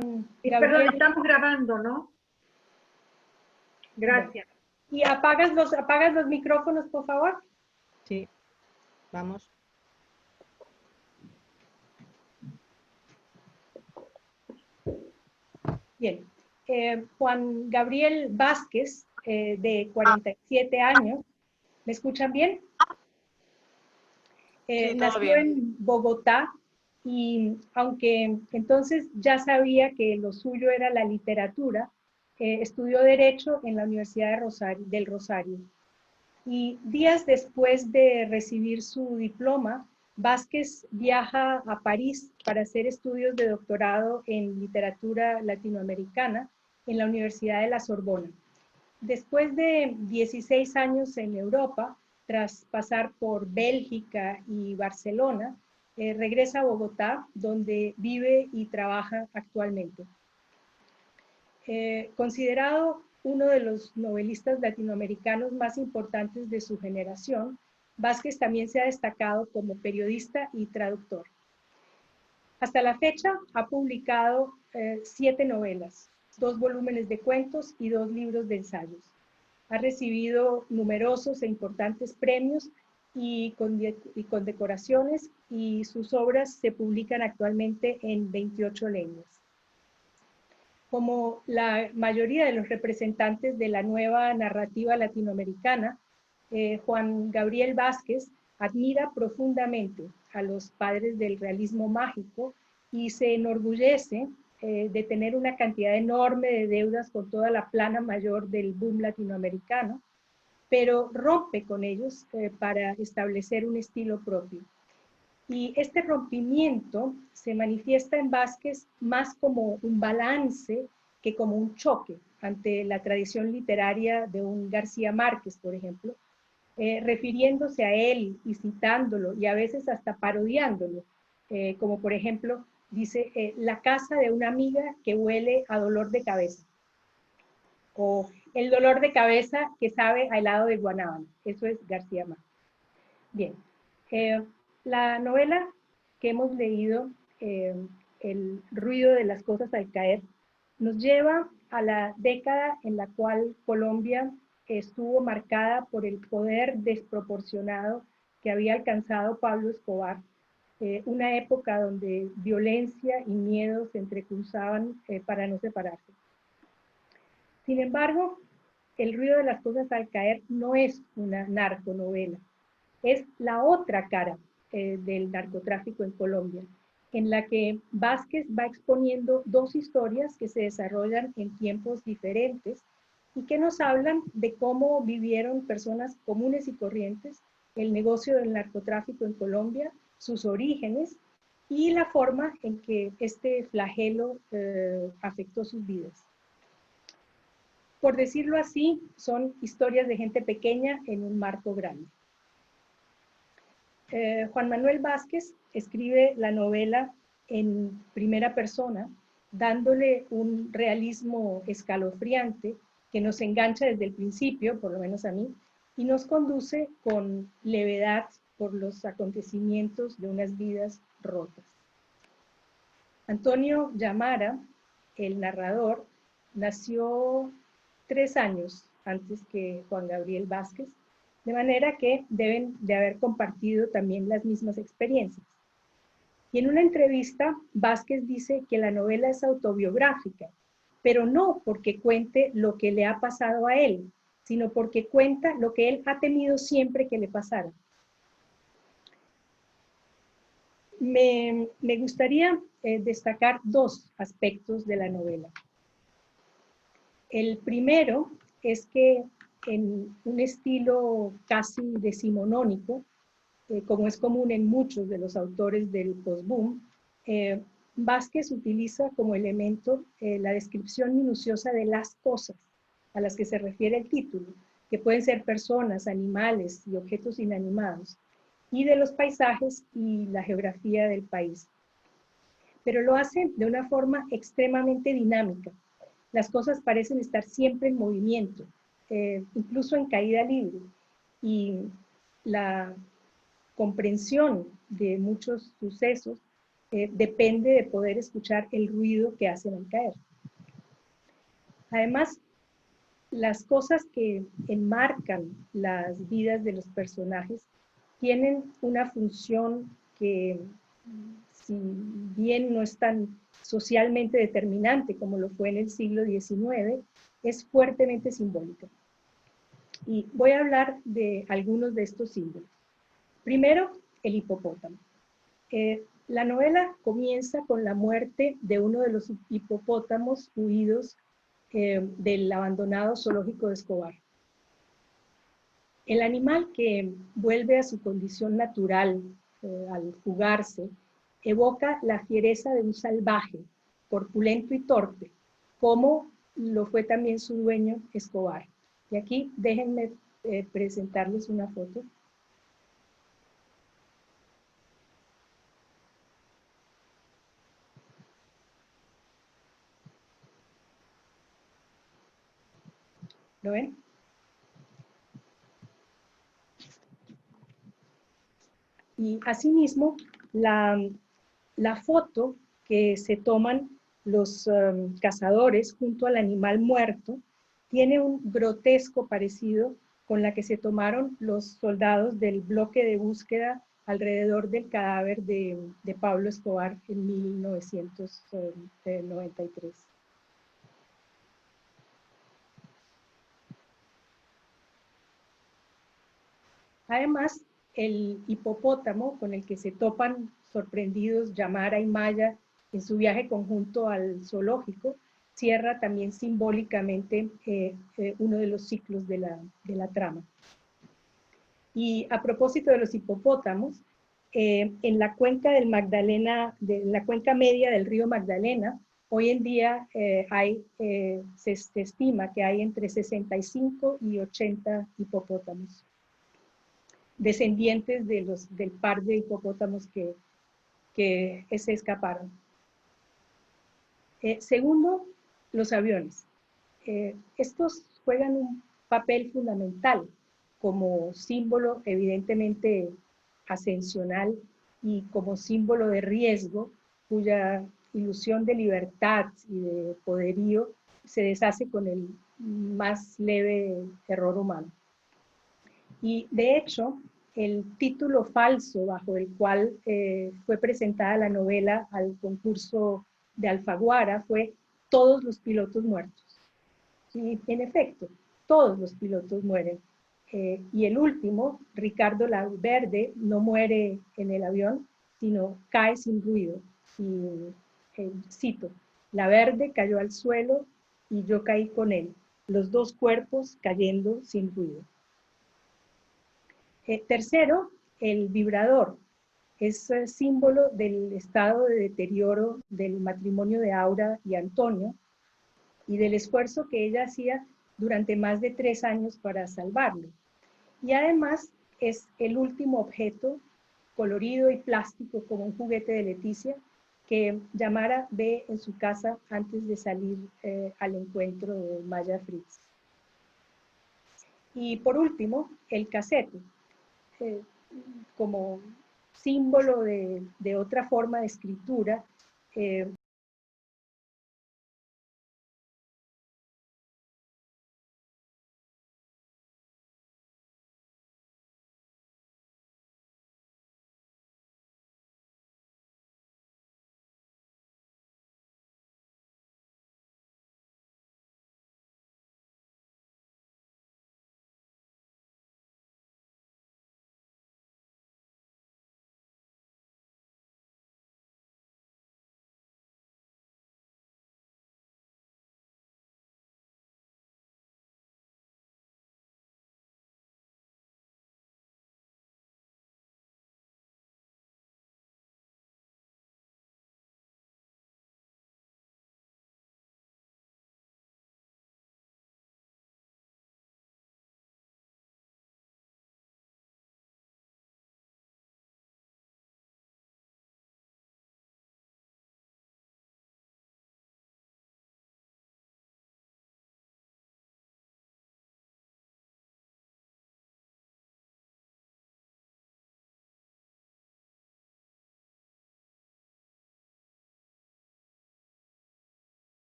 Juan Perdón, Gabriel. estamos grabando, ¿no? Gracias. ¿Y apagas los micrófonos, por favor? Sí, vamos. Bien. Juan Gabriel Vázquez, de 47 años. ¿Me escuchan bien? Sí, todo nació bien. en Bogotá y aunque entonces ya sabía que lo suyo era la literatura, estudió Derecho en la Universidad del Rosario. Y días después de recibir su diploma, Vázquez viaja a París para hacer estudios de doctorado en literatura latinoamericana en la Universidad de la Sorbona. Después de 16 años en Europa, tras pasar por Bélgica y Barcelona, regresa a Bogotá, donde vive y trabaja actualmente. Considerado uno de los novelistas latinoamericanos más importantes de su generación, Vázquez también se ha destacado como periodista y traductor. Hasta la fecha ha publicado 7 novelas, 2 volúmenes de cuentos y 2 libros de ensayos. Ha recibido numerosos e importantes premios y condecoraciones, y sus obras se publican actualmente en 28 lenguas. Como la mayoría de los representantes de la nueva narrativa latinoamericana, Juan Gabriel Vázquez admira profundamente a los padres del realismo mágico y se enorgullece de tener una cantidad enorme de deudas con toda la plana mayor del boom latinoamericano, pero rompe con ellos para establecer un estilo propio. Y este rompimiento se manifiesta en Vázquez más como un balance que como un choque ante la tradición literaria de un García Márquez, por ejemplo, refiriéndose a él y citándolo y a veces hasta parodiándolo, como por ejemplo dice, la casa de una amiga que huele a dolor de cabeza, o el dolor de cabeza que sabe a helado de guanábana. Eso es García Márquez. Bien, la novela que hemos leído, El ruido de las cosas al caer, nos lleva a la década en la cual Colombia estuvo marcada por el poder desproporcionado que había alcanzado Pablo Escobar, una época donde violencia y miedo se entrecruzaban para no separarse. Sin embargo, El ruido de las cosas al caer no es una narconovela, es la otra cara del narcotráfico en Colombia, en la que Vázquez va exponiendo 2 historias que se desarrollan en tiempos diferentes y que nos hablan de cómo vivieron personas comunes y corrientes el negocio del narcotráfico en Colombia, sus orígenes y la forma en que este flagelo afectó sus vidas. Por decirlo así, son historias de gente pequeña en un marco grande. Juan Manuel Vázquez escribe la novela en primera persona, dándole un realismo escalofriante que nos engancha desde el principio, por lo menos a mí, y nos conduce con levedad por los acontecimientos de unas vidas rotas. Antonio Llamara, el narrador, nació 3 años antes que Juan Gabriel Vázquez, de manera que deben de haber compartido también las mismas experiencias. Y en una entrevista, Vázquez dice que la novela es autobiográfica, pero no porque cuente lo que le ha pasado a él, sino porque cuenta lo que él ha temido siempre que le pasara. Me gustaría destacar 2 aspectos de la novela. El primero es que en un estilo casi decimonónico, como es común en muchos de los autores del post-boom, Vázquez utiliza como elemento la descripción minuciosa de las cosas a las que se refiere el título, que pueden ser personas, animales y objetos inanimados, y de los paisajes y la geografía del país. Pero lo hace de una forma extremadamente dinámica. Las cosas parecen estar siempre en movimiento, incluso en caída libre, y la comprensión de muchos sucesos depende de poder escuchar el ruido que hacen al caer. Además, las cosas que enmarcan las vidas de los personajes tienen una función que, si bien no es tan socialmente determinante como lo fue en el siglo XIX, es fuertemente simbólica. Y voy a hablar de algunos de estos símbolos. Primero, el hipopótamo. La novela comienza con la muerte de uno de los hipopótamos huidos del abandonado zoológico de Escobar. El animal que vuelve a su condición natural al fugarse evoca la fiereza de un salvaje, corpulento y torpe, como lo fue también su dueño Escobar. Y aquí déjenme presentarles una foto. ¿Lo ven? Y asimismo, la foto que se toman los cazadores junto al animal muerto tiene un grotesco parecido con la que se tomaron los soldados del bloque de búsqueda alrededor del cadáver de Pablo Escobar en 1993. Además, el hipopótamo con el que se topan sorprendidos Yamara y Maya en su viaje conjunto al zoológico, cierra también simbólicamente uno de los ciclos de la trama. Y a propósito de los hipopótamos, en la cuenca del Magdalena, en la cuenca media del río Magdalena, hoy en día se estima que hay entre 65 y 80 hipopótamos, descendientes del par de hipopótamos que se escaparon. Segundo, los aviones. Estos juegan un papel fundamental como símbolo evidentemente ascensional y como símbolo de riesgo, cuya ilusión de libertad y de poderío se deshace con el más leve error humano. Y de hecho, el título falso bajo el cual fue presentada la novela al concurso de Alfaguara fue Todos los pilotos muertos. Y en efecto, todos los pilotos mueren. Y el último, Ricardo Laverde, no muere en el avión, sino cae sin ruido. Y cito, Laverde cayó al suelo y yo caí con él, los dos cuerpos cayendo sin ruido. Tercero, el vibrador. Es símbolo del estado de deterioro del matrimonio de Aura y Antonio y del esfuerzo que ella hacía durante más de 3 años para salvarlo. Y además es el último objeto colorido y plástico como un juguete de Leticia que Yamara ve en su casa antes de salir al encuentro de Maya Fritz. Y por último, el casete. Como símbolo de otra forma de escritura,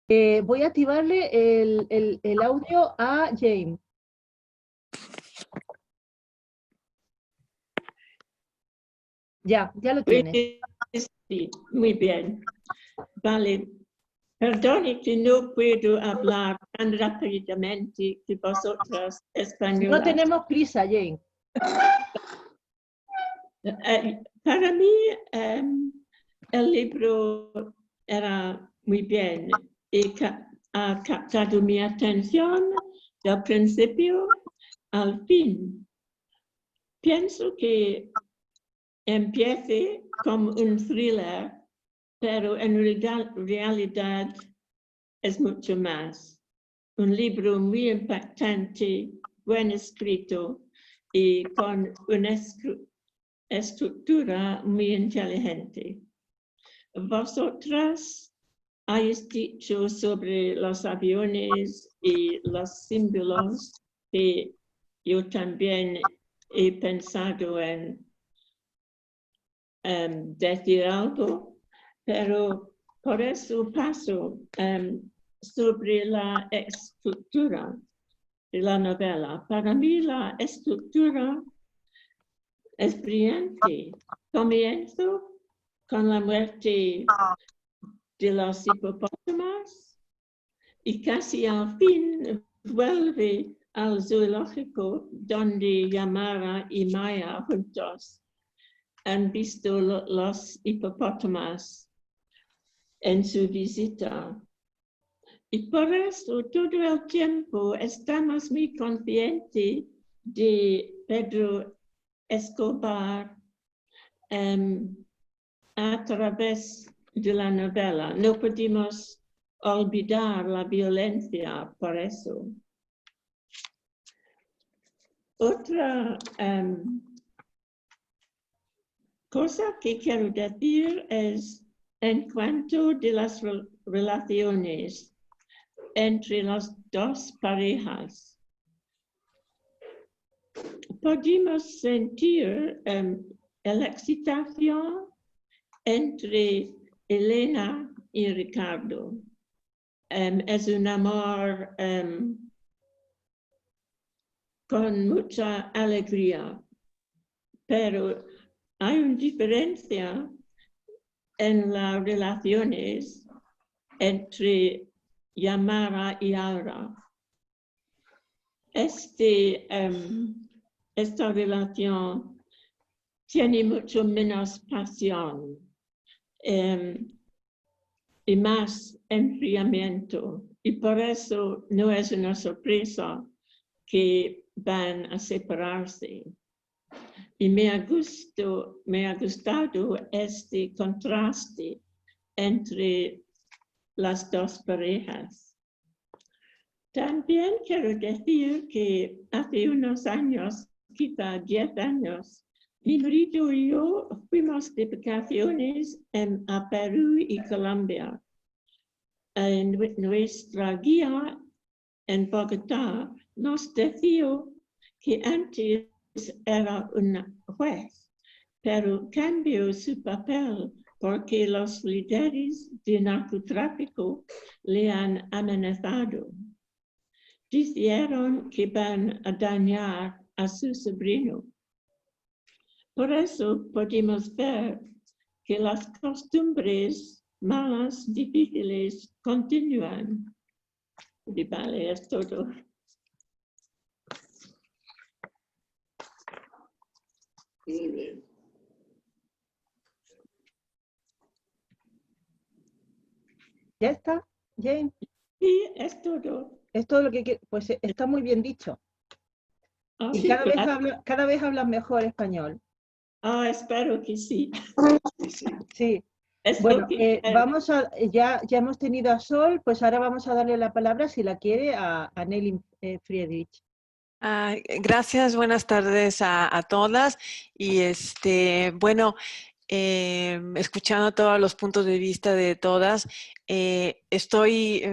Voy a activarle el audio a Jane. Ya lo tienes. Sí, muy bien. Vale. Perdone que no puedo hablar tan rápidamente que vosotras No españolas. tenemos prisa, Jane. Para mí, el libro era muy bien y ha captado mi atención del principio al fin. Pienso que empiece como un thriller, pero en realidad es mucho más. Un libro muy impactante, bien escrito y con una estructura muy inteligente. Vosotras habéis dicho sobre los aviones y los símbolos que yo también he pensado en decir algo, pero por eso paso sobre la estructura de la novela. Para mí la estructura es brillante. Comienzo con la muerte de los hipopótamos y casi al fin vuelve al zoológico donde Yamara y Maya juntos han visto los hipopótamos en su visita. Y por eso todo el tiempo estamos muy conscientes de Pedro Escobar a través de la novela. No podemos olvidar la violencia por eso. Otra cosa que quiero decir es en cuanto de las relaciones entre las dos parejas. Podemos sentir la excitación entre Elena y Ricardo. Es un amor con mucha alegría, pero hay una diferencia en las relaciones entre Yamara y Aura. Esta relación tiene mucho menos pasión y más enfriamiento, y por eso no es una sorpresa que van a separarse. Y me ha gustado este contraste entre las dos parejas. También quiero decir que hace unos años, quizá 10 años, mi marido y yo fuimos de vacaciones a Perú y Colombia. En nuestra guía en Bogotá nos decía que antes era una juez, pero cambió su papel porque los líderes de narcotráfico le han amenazado. Dijeron que van a dañar a su sobrino. Por eso podemos ver que las costumbres malas, difíciles, continúan. Y vale, es todo. Muy bien. ¿Ya está, Jane? Sí, es todo. Es todo lo que pues está muy bien dicho. Y Sí, cada vez hablas mejor español. Espero que sí. Sí. Es Bueno, vamos ya hemos tenido a Sol, pues ahora vamos a darle la palabra, si la quiere, a Nelly Friedrich. Gracias, buenas tardes a todas. Y bueno, escuchando todos los puntos de vista de todas, estoy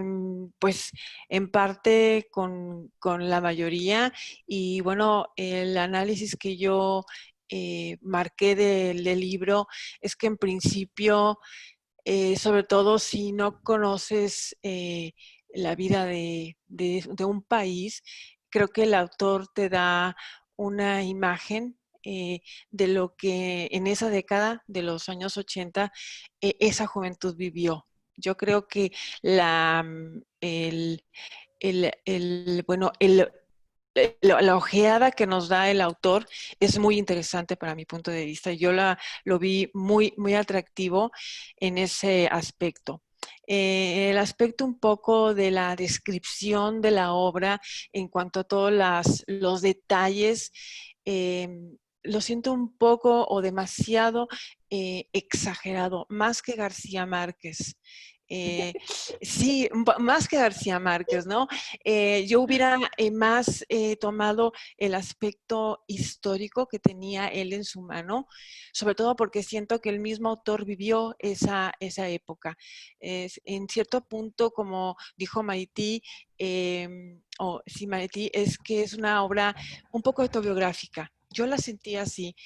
pues en parte con la mayoría, y bueno, el análisis que yo marqué del libro es que en principio sobre todo si no conoces la vida de un país, creo que el autor te da una imagen de lo que en esa década de los años 80 esa juventud vivió. Yo creo que bueno, la ojeada que nos da el autor es muy interesante para mi punto de vista. Yo lo vi muy, muy atractivo en ese aspecto. El aspecto un poco de la descripción de la obra en cuanto a todos los detalles, lo siento un poco o demasiado exagerado, más que García Márquez. Sí, más que García Márquez, ¿no? Yo hubiera más tomado el aspecto histórico que tenía él en su mano, sobre todo porque siento que el mismo autor vivió esa época. En cierto punto, como dijo Maití, sí, Maití, es que es una obra un poco autobiográfica. Yo la sentí así.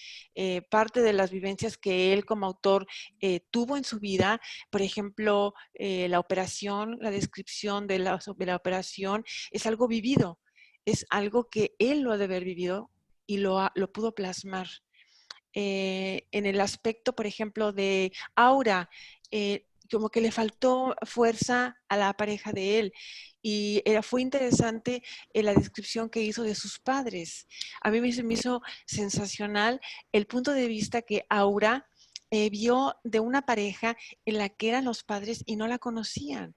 Parte de las vivencias que él como autor tuvo en su vida, por ejemplo, la operación, la descripción de la operación es algo vivido, es algo que él lo ha de haber vivido y lo pudo plasmar. En el aspecto, por ejemplo, de Aura, como que le faltó fuerza a la pareja de él. Y fue interesante la descripción que hizo de sus padres. A mí me hizo sensacional el punto de vista que Aura vio de una pareja en la que eran los padres y no la conocían.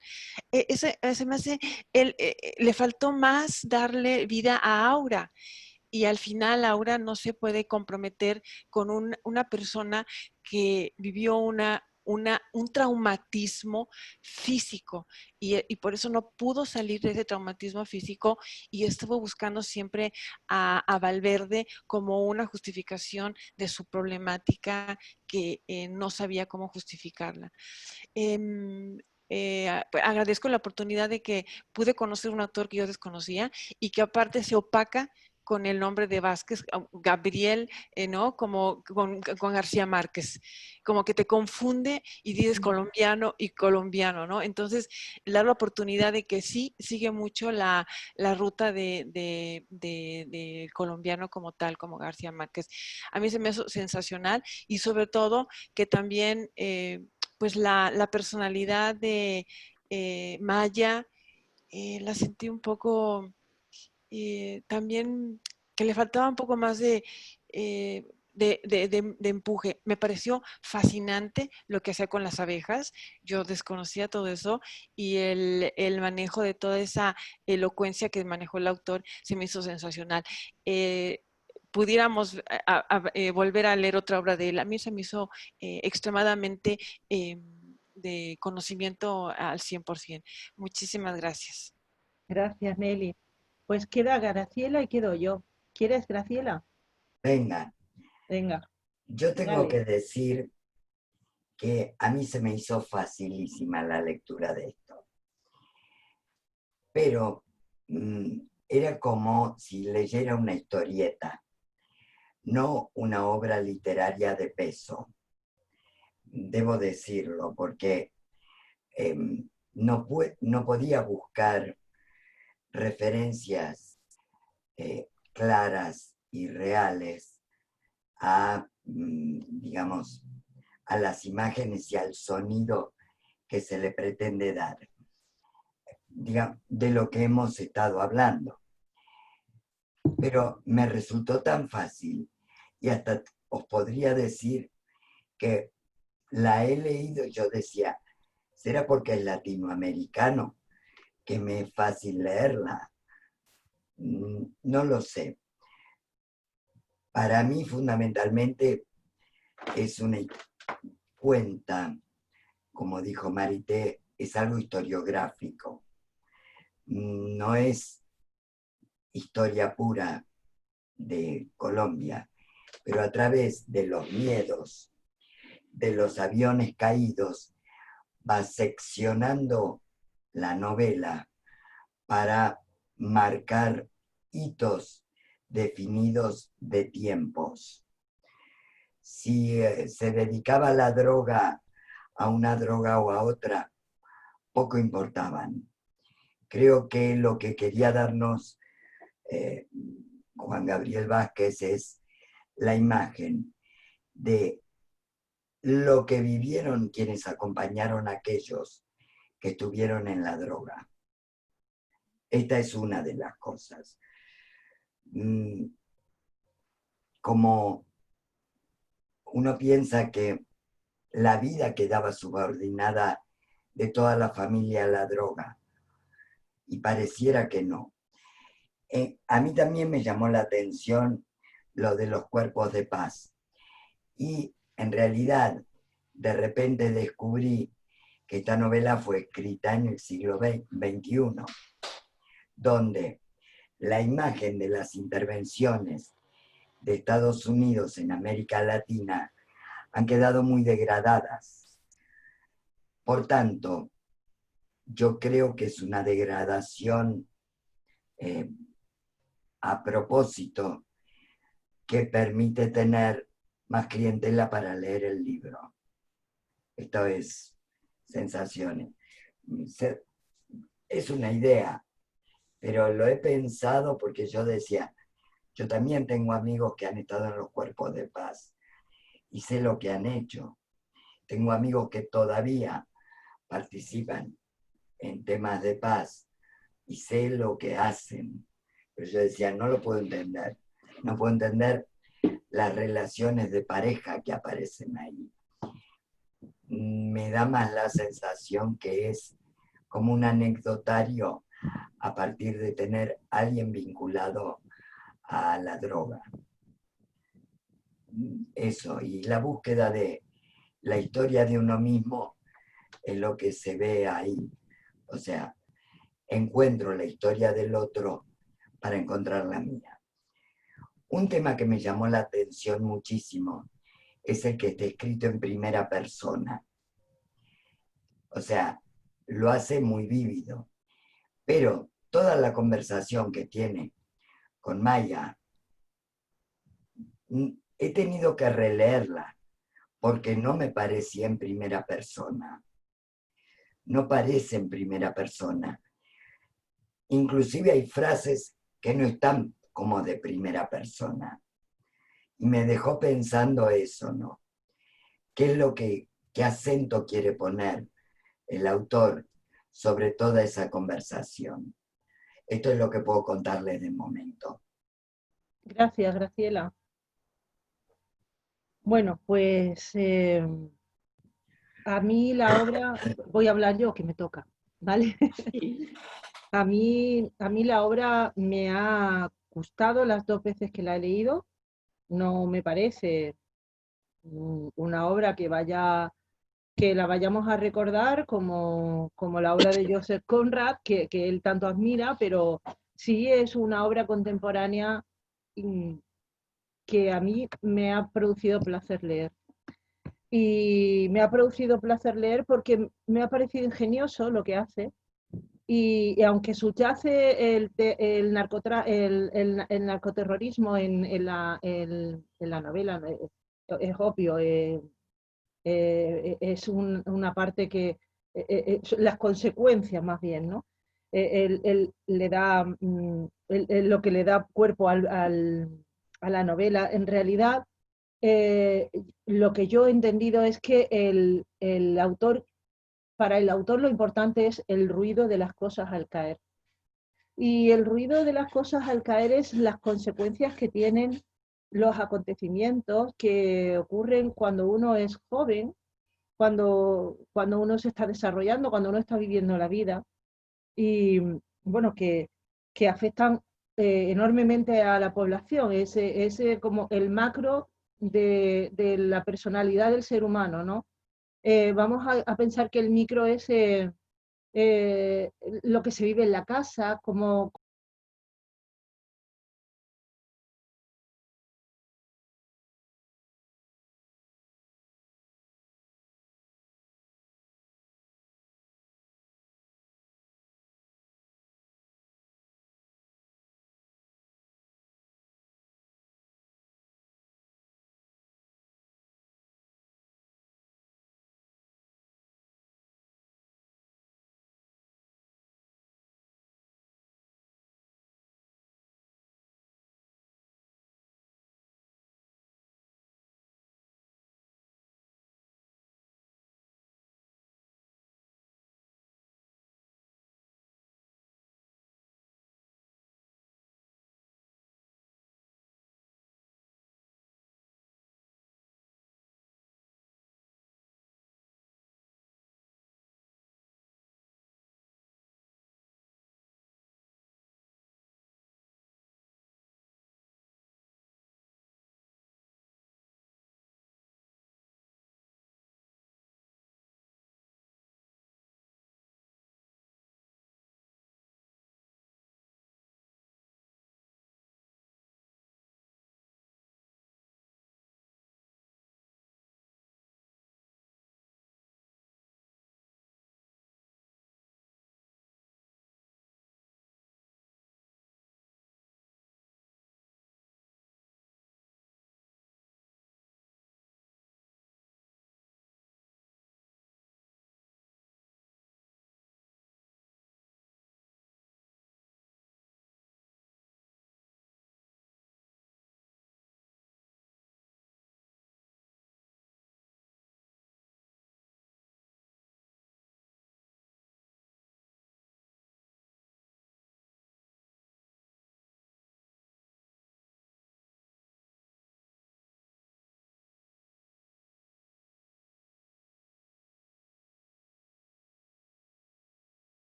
Se me hace, le faltó más darle vida a Aura. Y al final Aura no se puede comprometer con una persona que vivió un traumatismo físico y por eso no pudo salir de ese traumatismo físico y estuvo buscando siempre a Valverde como una justificación de su problemática que no sabía cómo justificarla. Agradezco la oportunidad de que pude conocer un autor que yo desconocía y que aparte se opaca con el nombre de Vázquez, Gabriel, ¿no? Como con García Márquez, como que te confunde y dices colombiano y colombiano, ¿no? Entonces, dar la oportunidad de que sí sigue mucho la ruta de colombiano como tal, como García Márquez. A mí se me hizo sensacional y sobre todo que también pues la personalidad de Maya la sentí un poco también que le faltaba un poco más de empuje. Me pareció fascinante lo que hacía con las abejas. Yo desconocía todo eso y el manejo de toda esa elocuencia que manejó el autor se me hizo sensacional. Pudiéramos volver a leer otra obra de él. A mí se me hizo extremadamente de conocimiento al 100%. Muchísimas gracias. Gracias, Nelly. Pues queda Graciela y quedo yo. ¿Quieres, Graciela? Venga, Venga, yo tengo dale. que decir que a mí se me hizo facilísima la lectura de esto. Pero era como si leyera una historieta, no una obra literaria de peso. Debo decirlo, porque no podía buscar referencias claras y reales a, digamos, a las imágenes y al sonido que se le pretende dar, digamos, de lo que hemos estado hablando. Pero me resultó tan fácil y hasta os podría decir que la he leído, yo decía, ¿será porque es latinoamericano que me es fácil leerla? No lo sé. Para mí, fundamentalmente, es una cuenta, como dijo Marité, es algo historiográfico. No es historia pura de Colombia, pero a través de los miedos, de los aviones caídos, va seccionando la novela para marcar hitos definidos de tiempos. Si se dedicaba la droga a una droga o a otra poco importaban. Creo que lo que quería darnos Juan Gabriel Vázquez es la imagen de lo que vivieron quienes acompañaron a aquellos que estuvieron en la droga. Esta es una de las cosas. Como uno piensa que la vida quedaba subordinada de toda la familia a la droga, y pareciera que no. A mí también me llamó la atención lo de los cuerpos de paz, y en realidad de repente descubrí que esta novela fue escrita en el siglo XXI, donde la imagen de las intervenciones de Estados Unidos en América Latina han quedado muy degradadas. Por tanto, yo creo que es una degradación a propósito que permite tener más clientela para leer el libro. Esto es sensaciones. Es una idea, pero lo he pensado porque yo decía, yo también tengo amigos que han estado en los cuerpos de paz y sé lo que han hecho. Tengo amigos que todavía participan en temas de paz y sé lo que hacen. Pero yo decía, no lo puedo entender. No puedo entender las relaciones de pareja que aparecen ahí. Me da más la sensación que es como un anecdotario a partir de tener a alguien vinculado a la droga. Eso, y la búsqueda de la historia de uno mismo es lo que se ve ahí. O sea, encuentro la historia del otro para encontrar la mía. Un tema que me llamó la atención muchísimo es el que está escrito en primera persona. O sea, lo hace muy vívido. Pero toda la conversación que tiene con Maya, he tenido que releerla porque no me parecía en primera persona. No parece en primera persona. Inclusive hay frases que no están como de primera persona. Y me dejó pensando eso, ¿no? ¿Qué es lo qué acento quiere poner el autor sobre toda esa conversación? Esto es lo que puedo contarles de momento. Gracias, Graciela. Bueno, pues a mí la obra, voy a hablar yo, que me toca, ¿vale? A mí la obra me ha gustado las 2 veces que la he leído. No me parece una obra que la vayamos a recordar como la obra de Joseph Conrad, que él tanto admira, pero sí es una obra contemporánea que a mí me ha producido placer leer. Y me ha producido placer leer porque me ha parecido ingenioso lo que hace. Y aunque subyace el narcoterrorismo en la novela, es obvio, es una parte que, las consecuencias más bien, ¿no? Él le da, lo que le da cuerpo a la novela, en realidad, lo que yo he entendido es que para el autor lo importante es el ruido de las cosas al caer. Y el ruido de las cosas al caer es las consecuencias que tienen los acontecimientos que ocurren cuando uno es joven, cuando uno se está desarrollando, cuando uno está viviendo la vida, y bueno, que afectan enormemente a la población. Ese como el macro de la personalidad del ser humano, ¿no? Vamos a pensar que el micro es lo que se vive en la casa, como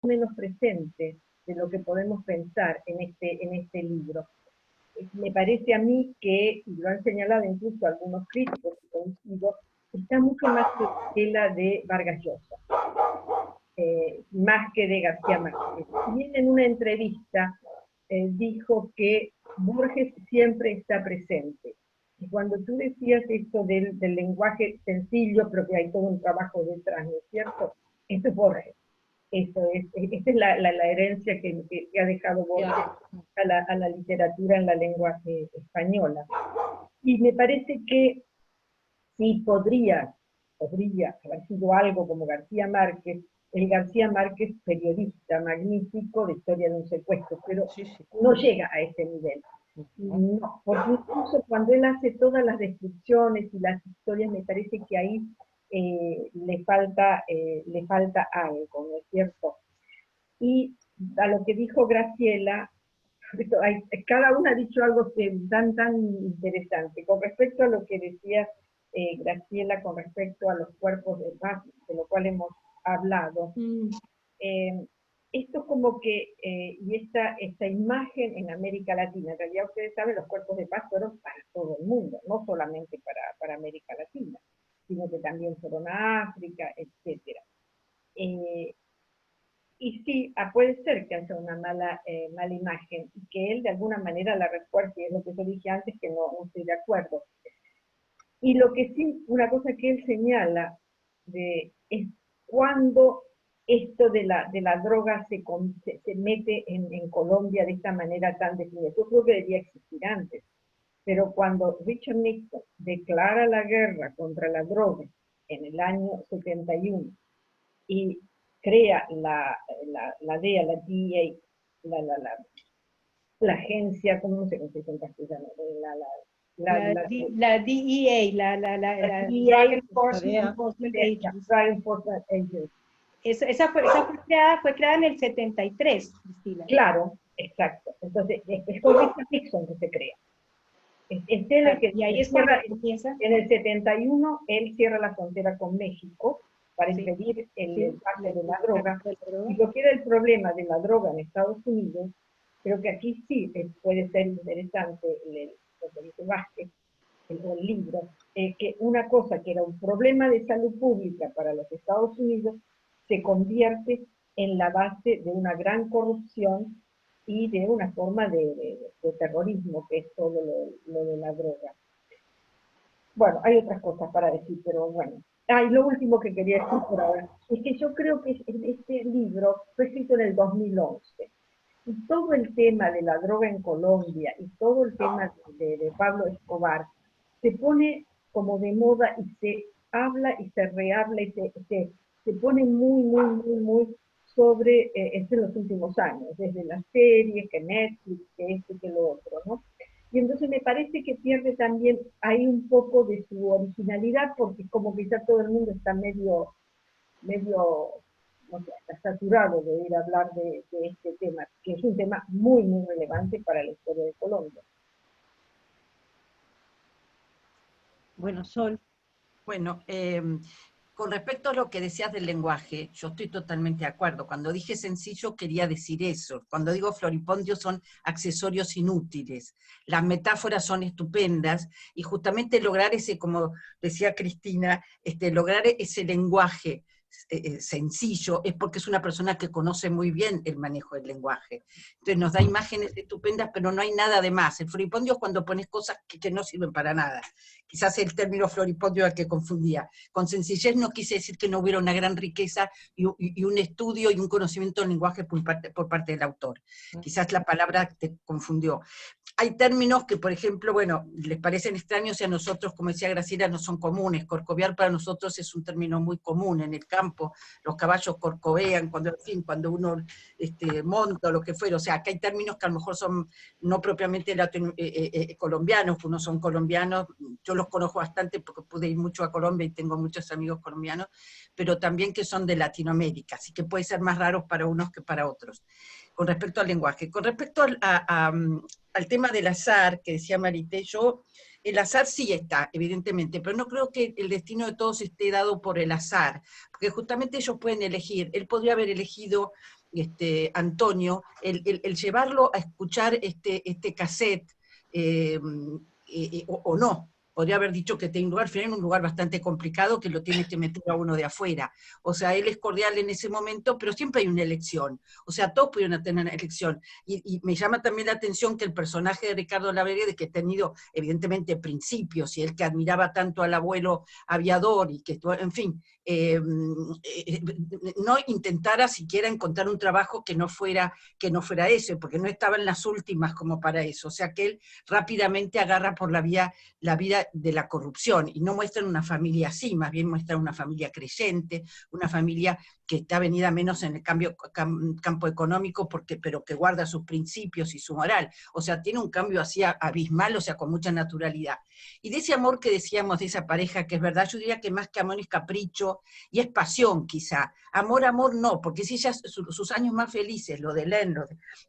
menos presente de lo que podemos pensar en este libro. Me parece a mí que, y lo han señalado incluso algunos críticos, y coincido, está mucho más que la de Vargas Llosa, más que de García Márquez. Y él en una entrevista dijo que Borges siempre está presente. Y cuando tú decías esto del lenguaje sencillo, pero que hay todo un trabajo detrás, ¿no es cierto? Esto es Borges. Esta es la herencia que ha dejado Borges a la literatura en la lengua española. Y me parece que sí podría haber sido algo como García Márquez, el García Márquez periodista magnífico de Historia de un secuestro, pero no llega a ese nivel. No, porque incluso cuando él hace todas las descripciones y las historias, me parece que ahí le falta algo, ¿no es cierto? Y a lo que dijo Graciela, cada una ha dicho algo tan interesante. Con respecto a lo que decía Graciela, con respecto a los cuerpos de paz, de lo cual hemos hablado, esto como que, y esta imagen en América Latina, en realidad ustedes saben, los cuerpos de paz fueron para todo el mundo, no solamente para América Latina, sino que también fueron a África, etc. Y sí, puede ser que haya una mala imagen, y que él de alguna manera la refuerce, y es lo que yo dije antes, que no estoy de acuerdo. Y lo que sí, una cosa que él señala, es cuando esto de la droga se mete en Colombia de esta manera tan definida. Yo creo que debería existir antes, pero cuando Richard Nixon declara la guerra contra la droga en el año 71 y crea la DEA, la agencia, ¿cómo no sé cómo se dice en castellano? La DEA, la Drug Enforcement Agency. Esa fue creada en el 73, Cristina. Claro, exacto. Entonces, es con Richard Nixon que se crea. Y ahí es cuando empieza. En el 71, él cierra la frontera con México para impedir el pase de la droga. Y lo que era el problema de la droga en Estados Unidos, creo que aquí sí puede ser interesante lo que dice Vázquez, el libro, que una cosa que era un problema de salud pública para los Estados Unidos se convierte en la base de una gran corrupción y de una forma de terrorismo, que es todo lo de la droga. Bueno, hay otras cosas para decir, pero bueno. Y lo último que quería decir por ahora es que yo creo que este libro fue escrito en el 2011. Y todo el tema de la droga en Colombia y todo el tema de Pablo Escobar se pone como de moda y se habla y se rehabla y se pone muy sobre esto en los últimos años, desde las series, que Netflix, que esto y que lo otro, ¿no? Y entonces me parece que pierde también ahí un poco de su originalidad, porque como que ya todo el mundo está medio no sé, está saturado de ir a hablar de este tema, que es un tema muy relevante para la historia de Colombia. Bueno, Sol. Bueno, con respecto a lo que decías del lenguaje, yo estoy totalmente de acuerdo. Cuando dije sencillo quería decir eso. Cuando digo floripondio son accesorios inútiles. Las metáforas son estupendas y justamente lograr ese, como decía Cristina, lograr ese lenguaje sencillo es porque es una persona que conoce muy bien el manejo del lenguaje. Entonces nos da imágenes estupendas, pero no hay nada de más. El floripondio es cuando pones cosas que no sirven para nada. Quizás el término floripondio al que confundía. Con sencillez no quise decir que no hubiera una gran riqueza y un estudio y un conocimiento del lenguaje por parte del autor. Quizás la palabra te confundió. Hay términos que, por ejemplo, bueno, les parecen extraños y a nosotros, como decía Graciela, no son comunes. Corcovear para nosotros es un término muy común. En el campo los caballos corcovean, cuando uno monta o lo que fuera. O sea, que hay términos que a lo mejor son no propiamente colombianos, que unos son colombianos. Yo los conozco bastante porque pude ir mucho a Colombia y tengo muchos amigos colombianos, pero también que son de Latinoamérica, así que puede ser más raros para unos que para otros. Con respecto al lenguaje. Con respecto al tema del azar, que decía Marité, el azar sí está, evidentemente, pero no creo que el destino de todos esté dado por el azar, porque justamente ellos pueden elegir. Él podría haber elegido Antonio, el llevarlo a escuchar este cassette, o no. Podría haber dicho que tiene un lugar, pero en un lugar bastante complicado que lo tiene que meter a uno de afuera. O sea, él es cordial en ese momento, pero siempre hay una elección. O sea, todos pudieron tener una elección. Y me llama también la atención que el personaje de Ricardo Laverede, que ha tenido evidentemente principios, y él que admiraba tanto al abuelo aviador, y que, en fin, no intentara siquiera encontrar un trabajo que no fuera ese, porque no estaba en las últimas como para eso. O sea, que él rápidamente agarra por la vida de la corrupción, y no muestran una familia así, más bien muestran una familia creyente, una familia que está venida menos en el campo económico, pero que guarda sus principios y su moral. O sea, tiene un cambio así abismal, o sea, con mucha naturalidad. Y de ese amor que decíamos, de esa pareja, que es verdad, yo diría que más que amor es capricho, y es pasión quizá. Amor no, porque si ella, sus años más felices, lo de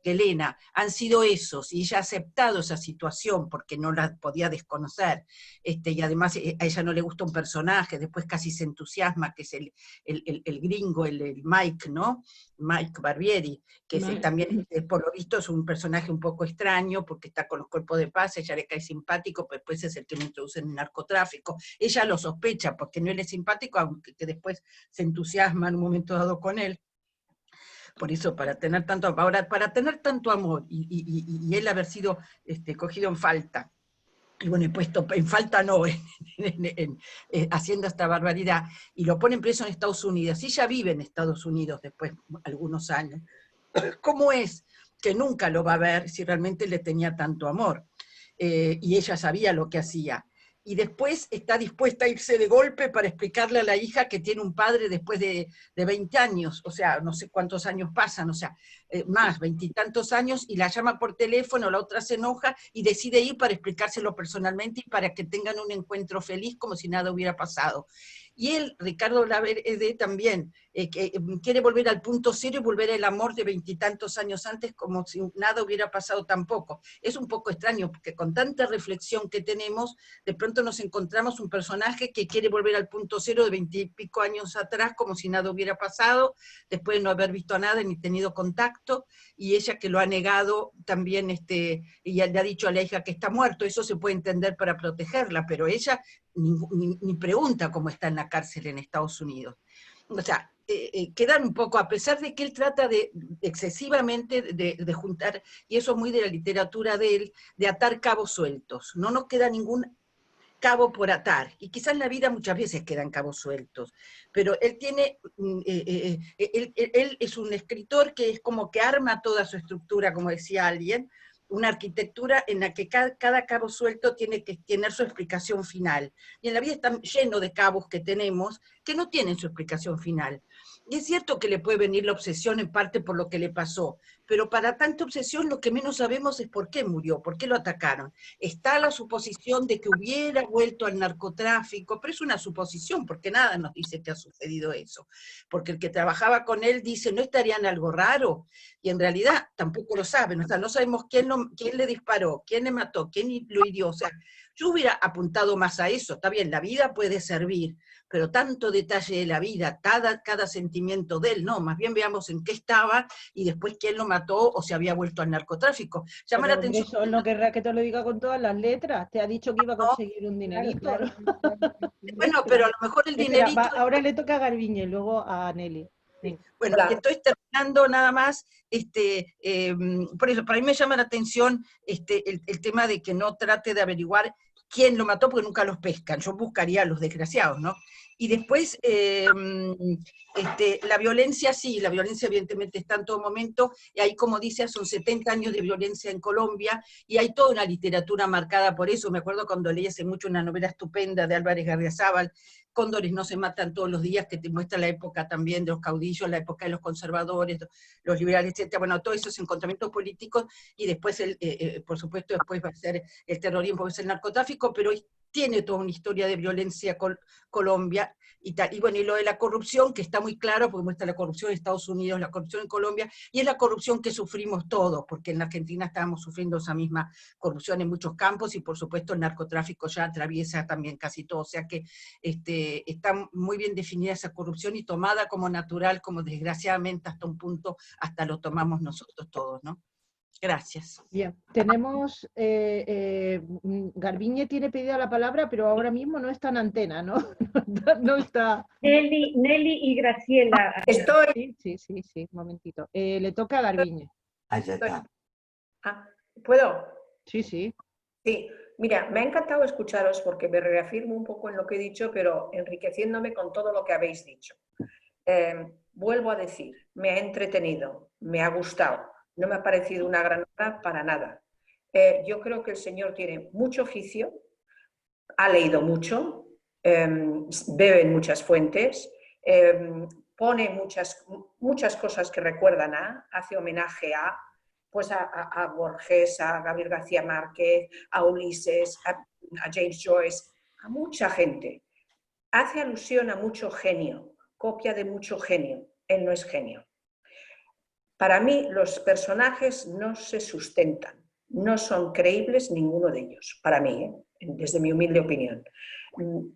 Elena, han sido esos, y ella ha aceptado esa situación porque no la podía desconocer, y además a ella no le gusta un personaje, después casi se entusiasma, que es el gringo, el Mike, ¿no? Mike Barbieri, que también, por lo visto, es un personaje un poco extraño, porque está con los cuerpos de paz, ella le cae simpático, pero después es el que lo introduce en el narcotráfico. Ella lo sospecha, porque no él es simpático, aunque que después se entusiasma en un momento dado con él. Por eso, para tener tanto amor, y él haber sido cogido en falta, y bueno, y puesto en falta no, haciendo esta barbaridad, y lo ponen preso en Estados Unidos, y ella vive en Estados Unidos después algunos años, ¿cómo es que nunca lo va a ver si realmente le tenía tanto amor? Y ella sabía lo que hacía. Y después está dispuesta a irse de golpe para explicarle a la hija que tiene un padre después de 20 años, o sea, no sé cuántos años pasan, o sea, más, 20 y tantos años, y la llama por teléfono, la otra se enoja y decide ir para explicárselo personalmente y para que tengan un encuentro feliz como si nada hubiera pasado. Y él, Ricardo Laverede, también quiere volver al punto cero y volver al amor de 20 y tantos años antes como si nada hubiera pasado tampoco. Es un poco extraño, porque con tanta reflexión que tenemos, de pronto nos encontramos un personaje que quiere volver al punto cero de 20 y pico años atrás como si nada hubiera pasado, después de no haber visto nada ni tenido contacto, y ella que lo ha negado también, y le ha dicho a la hija que está muerto. Eso se puede entender para protegerla, pero ella ni pregunta cómo está en la cárcel en Estados Unidos. O sea, quedan un poco, a pesar de que él trata excesivamente de juntar, y eso es muy de la literatura de él, de atar cabos sueltos. No nos queda ningún cabo por atar, y quizás en la vida muchas veces quedan cabos sueltos, pero él tiene, él es un escritor que es como que arma toda su estructura, como decía alguien, una arquitectura en la que cada cabo suelto tiene que tener su explicación final. Y en la vida está lleno de cabos que tenemos que no tienen su explicación final. Y es cierto que le puede venir la obsesión en parte por lo que le pasó, pero para tanta obsesión lo que menos sabemos es por qué murió, por qué lo atacaron. Está la suposición de que hubiera vuelto al narcotráfico, pero es una suposición, porque nada nos dice que ha sucedido eso. Porque el que trabajaba con él dice, ¿no estarían algo raro? Y en realidad tampoco lo saben, o sea, no sabemos quién le disparó, quién le mató, quién lo hirió. O sea, yo hubiera apuntado más a eso. Está bien, la vida puede servir, pero tanto detalle de la vida, cada sentimiento de él, no, más bien veamos en qué estaba y después quién lo mató o se había vuelto al narcotráfico. Llama la atención. Eso no querrá que te lo diga con todas las letras, te ha dicho que iba a conseguir un dinerito. Claro. Bueno, pero a lo mejor el dinerito... Ahora le toca a Garbiñe y luego a Nelly. Sí. Bueno, claro. Y estoy terminando nada más, por eso, para mí me llama la atención el tema de que no trate de averiguar quién lo mató, porque nunca los pescan. Yo buscaría a los desgraciados, ¿no? Y después, la violencia, sí, la violencia evidentemente está en todo momento, y ahí, como dice, son 70 años de violencia en Colombia, y hay toda una literatura marcada por eso. Me acuerdo cuando leí hace mucho una novela estupenda de Álvarez Gardiazabal, Cóndores no se matan todos los días, que te muestra la época también de los caudillos, la época de los conservadores, los liberales, etc. Bueno, todos esos encontramientos políticos, y después, por supuesto, después va a ser el terrorismo, va a ser el narcotráfico, pero tiene toda una historia de violencia Colombia y tal. Y bueno, y lo de la corrupción, que está muy claro, porque muestra la corrupción en Estados Unidos, la corrupción en Colombia, y es la corrupción que sufrimos todos, porque en la Argentina estábamos sufriendo esa misma corrupción en muchos campos, y por supuesto el narcotráfico ya atraviesa también casi todo, o sea que está muy bien definida esa corrupción y tomada como natural, como desgraciadamente hasta un punto, hasta lo tomamos nosotros todos, ¿no? Gracias. Bien, tenemos, Garbiñe tiene pedida la palabra, pero ahora mismo no está en antena, ¿no? No está. Nelly y Graciela. Estoy. Sí, un momentito. Le toca a Garbiñe. Allá está. ¿Puedo? Sí. Sí. Mira, me ha encantado escucharos porque me reafirmo un poco en lo que he dicho, pero enriqueciéndome con todo lo que habéis dicho. Vuelvo a decir, me ha entretenido, me ha gustado. No me ha parecido una gran obra para nada. Yo creo que el señor tiene mucho oficio, ha leído mucho, bebe en muchas fuentes, pone muchas cosas que recuerdan hace homenaje pues a Borges, a Gabriel García Márquez, a Ulises, a James Joyce, a mucha gente. Hace alusión a mucho genio, copia de mucho genio. Él no es genio. Para mí los personajes no se sustentan, no son creíbles ninguno de ellos, para mí, desde mi humilde opinión.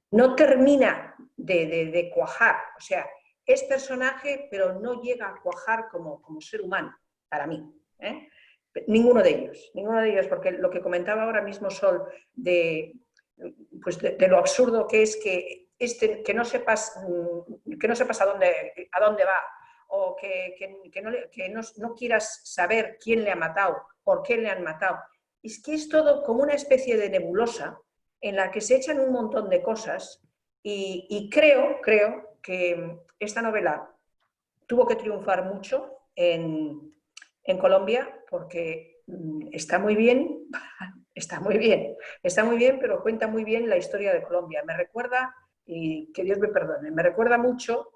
No termina de cuajar, o sea, es personaje pero no llega a cuajar como ser humano, para mí. Ninguno de ellos, porque lo que comentaba ahora mismo Sol de lo absurdo que es que no sepas a dónde va, o que no quieras saber quién le ha matado, por qué le han matado. Es que es todo como una especie de nebulosa en la que se echan un montón de cosas y creo que esta novela tuvo que triunfar mucho en Colombia porque está muy bien, pero cuenta muy bien la historia de Colombia. Me recuerda, y que Dios me perdone, me recuerda mucho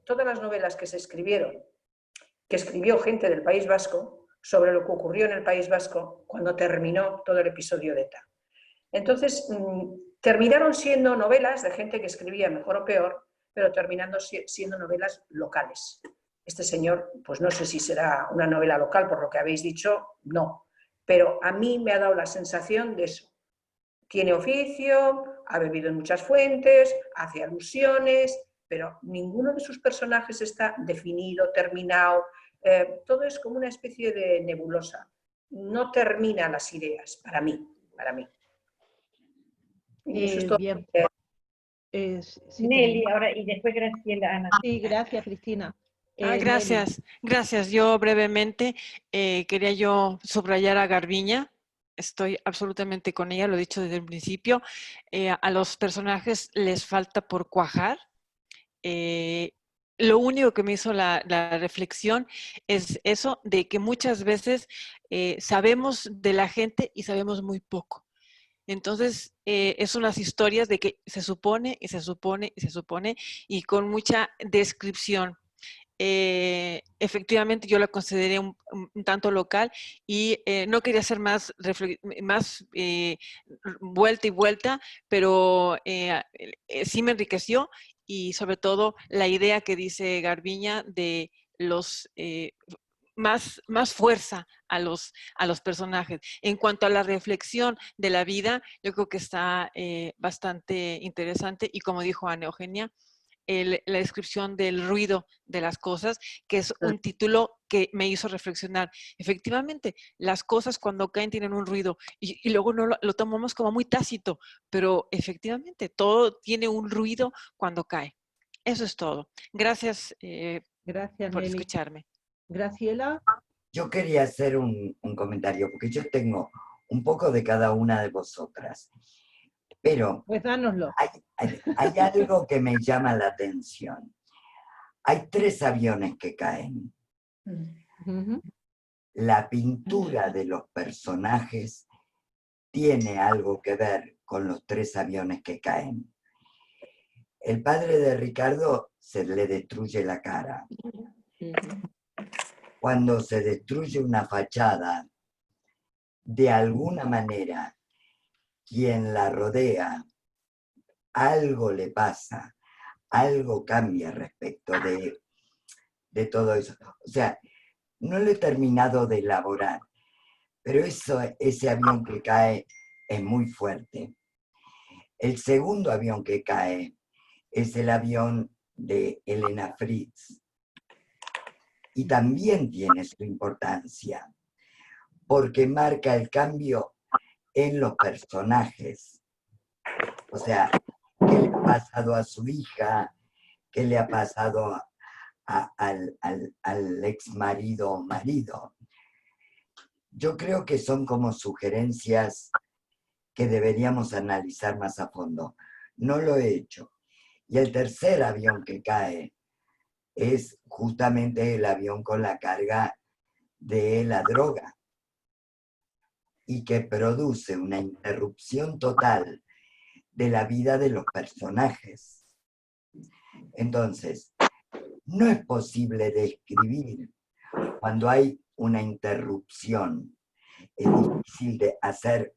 todas las novelas que se escribieron, que escribió gente del País Vasco sobre lo que ocurrió en el País Vasco cuando terminó todo el episodio de ETA. Entonces, terminaron siendo novelas de gente que escribía mejor o peor, pero terminando siendo novelas locales. Este señor, pues no sé si será una novela local, por lo que habéis dicho, no. Pero a mí me ha dado la sensación de eso. Tiene oficio, ha bebido en muchas fuentes, hace alusiones, pero ninguno de sus personajes está definido, terminado. Todo es como una especie de nebulosa. No termina las ideas, para mí. Y eso es todo. Bien. Nelly, ahora y después Graciela, Ana. Sí, gracias, Cristina. Gracias. Yo brevemente quería yo subrayar a Garbiña. Estoy absolutamente con ella, lo he dicho desde el principio. A los personajes les falta por cuajar. Lo único que me hizo la reflexión es eso de que muchas veces sabemos de la gente y sabemos muy poco. Entonces, es unas historias de que se supone y con mucha descripción. Efectivamente, yo la consideré un tanto local y no quería hacer más vuelta y vuelta, pero sí me enriqueció y sobre todo la idea que dice Garbiña de los más fuerza a los personajes. En cuanto a la reflexión de la vida, yo creo que está bastante interesante y como dijo Ana Eugenia, la descripción del ruido de las cosas, que es un título que me hizo reflexionar. Efectivamente, las cosas cuando caen tienen un ruido y luego no lo tomamos como muy tácito, pero efectivamente todo tiene un ruido cuando cae. Eso es todo. Gracias, Gracias por Nelly. escucharme. Graciela. Yo quería hacer un comentario, porque yo tengo un poco de cada una de vosotras, pero pues dánoslo. Hay algo que me llama la atención. Hay 3 aviones que caen. La pintura de los personajes tiene algo que ver con los 3 aviones que caen. El padre de Ricardo se le destruye la cara. Cuando se destruye una fachada, de alguna manera quien la rodea, algo le pasa, algo cambia respecto de todo eso. O sea, no lo he terminado de elaborar, pero ese avión que cae es muy fuerte. El segundo avión que cae es el avión de Elena Fritz. Y también tiene su importancia, porque marca el cambio en los personajes. O sea, ¿qué le ha pasado a su hija? ¿Qué le ha pasado al ex marido o marido? Yo creo que son como sugerencias que deberíamos analizar más a fondo. No lo he hecho. Y el tercer avión que cae es justamente el avión con la carga de la droga y que produce una interrupción total de la vida de los personajes. Entonces, no es posible describir cuando hay una interrupción. Es difícil de hacer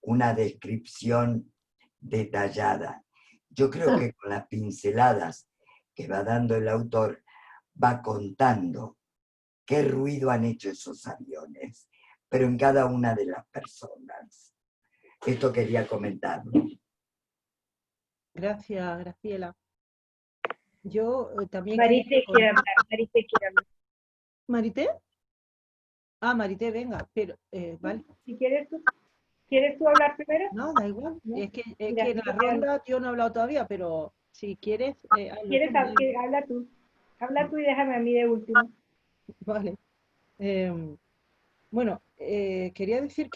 una descripción detallada. Yo creo que con las pinceladas que va dando el autor, va contando qué ruido han hecho esos aviones, pero en cada una de las personas. Esto quería comentarlo. Gracias, Graciela. Yo también... Marité quiere hablar, Marité quiere hablar. ¿Marité? Ah, Marité, venga, pero, vale. Si quieres tú hablar primero. No, da igual. ¿No? Es que Mira, en la ronda yo no he hablado todavía, pero si quieres... habla tú. Habla tú y déjame a mí de último. Vale. Bueno, quería decir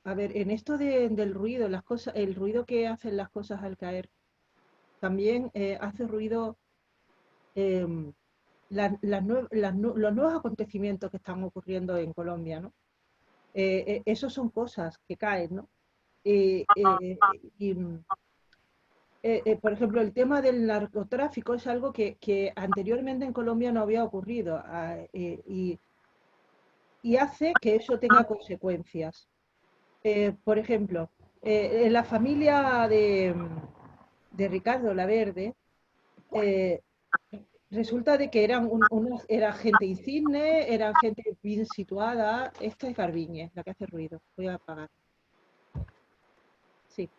a ver, en esto del ruido, el ruido que hacen las cosas al caer, también hace ruido los nuevos acontecimientos que están ocurriendo en Colombia, ¿no? Esos son cosas que caen, ¿no? Por ejemplo, el tema del narcotráfico es algo que anteriormente en Colombia no había ocurrido y hace que eso tenga consecuencias. Por ejemplo, en la familia de Ricardo Laverde, resulta de que era gente insigne, eran gente bien situada. Esta es Garbiñe, la que hace ruido. Voy a apagar. Sí.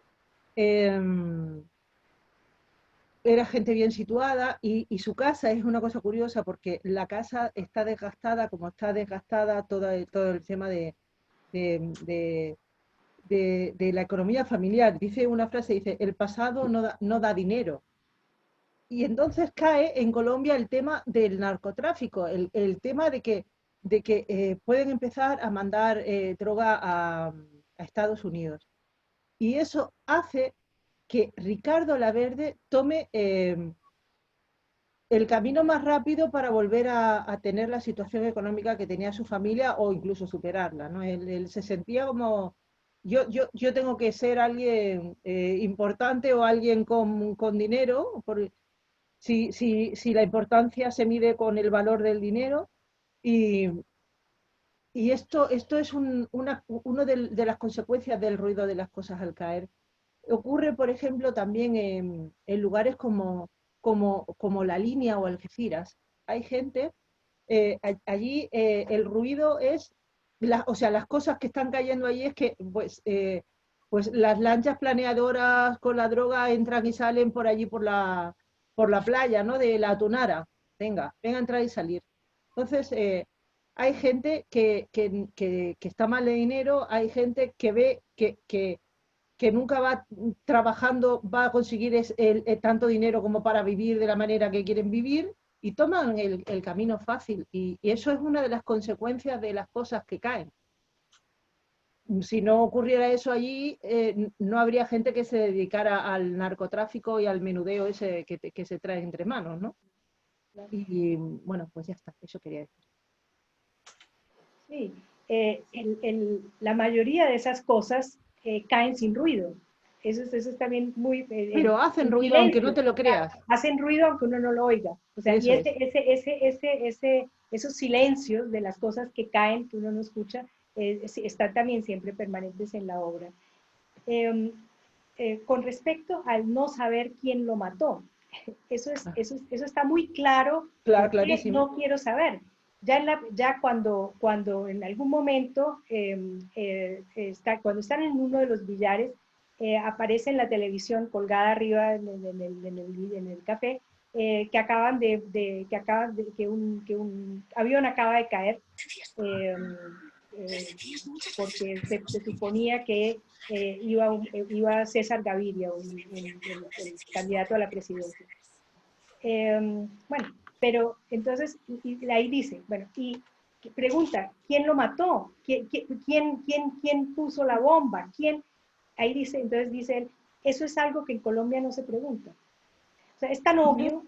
Era gente bien situada y su casa es una cosa curiosa porque la casa está desgastada, como está desgastada todo el tema de la economía familiar. Dice una frase, dice, el pasado no da dinero. Y entonces cae en Colombia el tema del narcotráfico, el tema de que pueden empezar a mandar droga a Estados Unidos. Y eso hace que Ricardo Laverde tome el camino más rápido para volver a tener la situación económica que tenía su familia o incluso superarla, ¿no? Él se sentía como, yo tengo que ser alguien importante o alguien con dinero, si la importancia se mide con el valor del dinero, y esto es una de las consecuencias del ruido de las cosas al caer. Ocurre, por ejemplo, también en lugares como La Línea o Algeciras. Hay gente, allí el ruido es, o sea, las cosas que están cayendo allí es que pues las lanchas planeadoras con la droga entran y salen por allí por la playa, ¿no? De la Tunara. Venga a entrar y salir. Entonces, hay gente que está mal de dinero, hay gente que ve que nunca va trabajando, va a conseguir tanto dinero como para vivir de la manera que quieren vivir, y toman el camino fácil. Y eso es una de las consecuencias de las cosas que caen. Si no ocurriera eso allí, no habría gente que se dedicara al narcotráfico y al menudeo ese que se trae entre manos, ¿no? Y bueno, pues ya está, eso quería decir. Sí, la mayoría de esas cosas caen sin ruido. Eso es también muy... pero hacen ruido aunque no te lo creas. Hacen ruido aunque uno no lo oiga. O sea, y esos silencios de las cosas que caen, que uno no escucha, están también siempre permanentes en la obra. Con respecto al no saber quién lo mató, eso está muy claro. Clarísimo. No quiero saber. Ya cuando en algún momento, cuando están en uno de los billares, aparece en la televisión colgada arriba en el café, que un avión acaba de caer, porque se suponía que iba César Gaviria, el candidato a la presidencia. Bueno, pero entonces, y ahí dice, bueno, y pregunta, ¿quién lo mató? ¿Quién puso la bomba? Ahí dice, entonces dice él, eso es algo que en Colombia no se pregunta. O sea, es tan obvio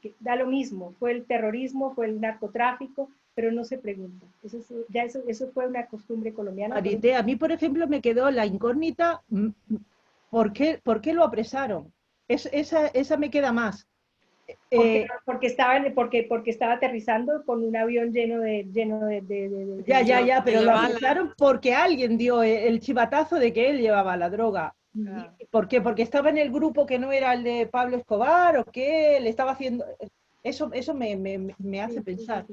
que da lo mismo, fue el terrorismo, fue el narcotráfico, pero no se pregunta. Eso fue una costumbre colombiana. Marité, a mí, por ejemplo, me quedó la incógnita, ¿por qué lo apresaron? Esa me queda más. Porque estaba aterrizando con un avión lleno de Ya, pero lo apresaron porque alguien dio el chivatazo de que él llevaba la droga. ¿Por qué? Porque estaba en el grupo que no era el de Pablo Escobar, o qué le estaba haciendo. Eso me hace pensar.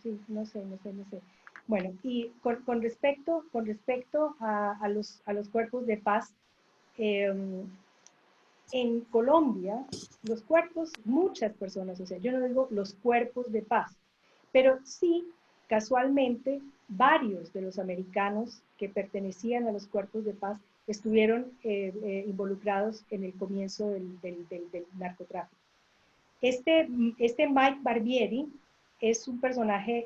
Sí, no sé. Bueno, y con respecto a los cuerpos de paz, en Colombia, los cuerpos, muchas personas, o sea, yo no digo los cuerpos de paz, pero sí, casualmente, varios de los americanos que pertenecían a los cuerpos de paz estuvieron involucrados en el comienzo del narcotráfico. Este Mike Barbieri es un personaje,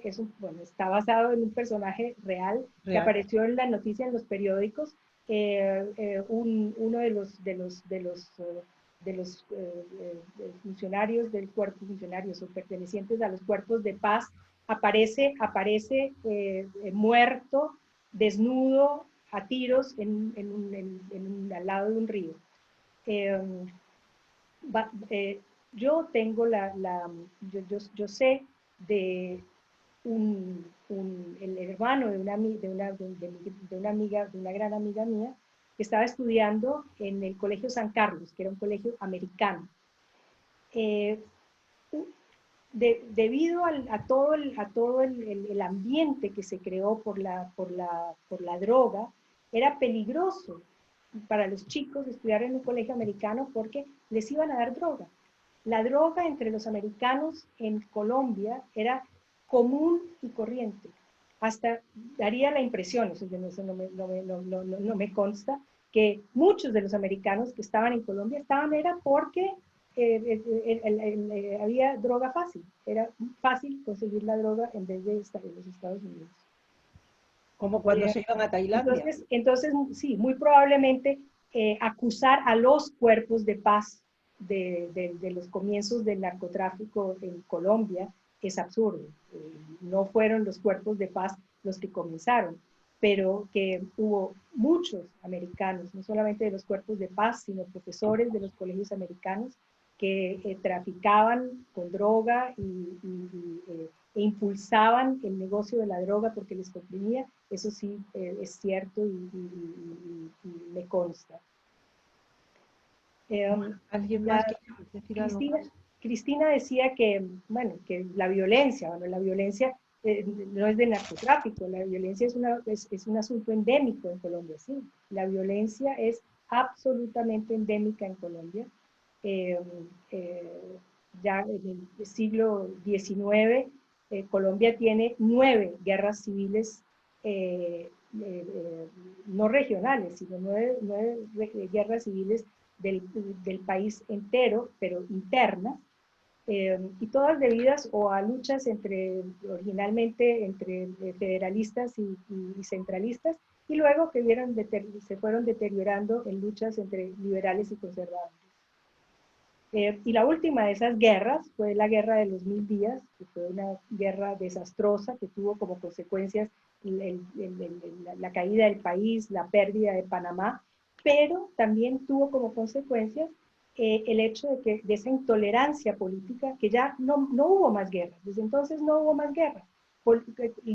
está basado en un personaje real que apareció en la noticia en los periódicos. Uno de los funcionarios del cuerpo, funcionarios o pertenecientes a los cuerpos de paz, aparece muerto, desnudo, a tiros al lado de un río. Yo tengo yo sé de el hermano de una gran amiga mía, que estaba estudiando en el Colegio San Carlos, que era un colegio americano. Debido a todo el ambiente que se creó por la droga, era peligroso para los chicos estudiar en un colegio americano porque les iban a dar droga. La droga entre los americanos en Colombia era común y corriente. Hasta daría la impresión, eso no me consta, que muchos de los americanos que estaban en Colombia era porque había droga fácil. Era fácil conseguir la droga en vez de estar en los Estados Unidos. Como cuando se iban a Tailandia. Entonces, sí, muy probablemente acusar a los cuerpos de paz de los comienzos del narcotráfico en Colombia es absurdo. No fueron los cuerpos de paz los que comenzaron, pero que hubo muchos americanos, no solamente de los cuerpos de paz, sino profesores de los colegios americanos que traficaban con droga e impulsaban el negocio de la droga porque les comprimía. Eso sí es cierto y me consta. ¿Alguien más quiere decir algo? Cristina decía que la violencia no es de narcotráfico, la violencia es un asunto endémico en Colombia, sí. La violencia es absolutamente endémica en Colombia. Ya en el siglo XIX, Colombia tiene 9 guerras civiles, no regionales, sino 9 guerras civiles del país entero, pero internas, y todas debidas o a luchas originalmente entre federalistas y centralistas, y luego que se fueron deteriorando en luchas entre liberales y conservadores. Y la última de esas guerras fue la Guerra de los 1000 días, que fue una guerra desastrosa que tuvo como consecuencias la caída del país, la pérdida de Panamá, pero también tuvo como consecuencias el hecho de esa intolerancia política, que ya no hubo más guerras. Desde entonces no hubo más guerras.